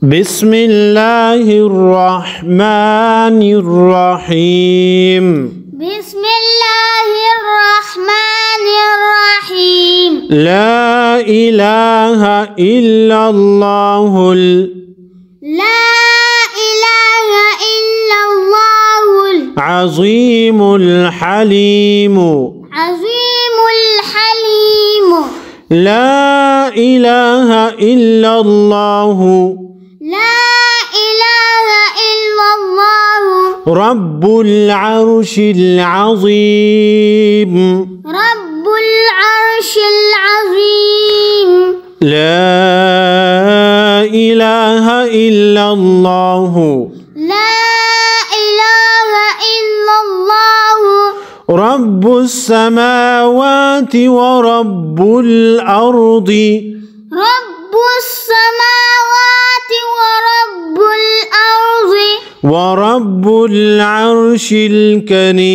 بسم الله الرحمن الرحيم. بسم الله الرحمن الرحيم. لا إله إلا الله لا إله إلا الله العظيم الحليم. عظيم الحليم. لا إله إلا الله لا إله إلا الله رب العرش العظيم. رب العرش العظيم. لا إله إلا الله لا إله إلا الله رب السماوات ورب الأرض. رب السماوات ورب الأرض ورب العرش الكريم.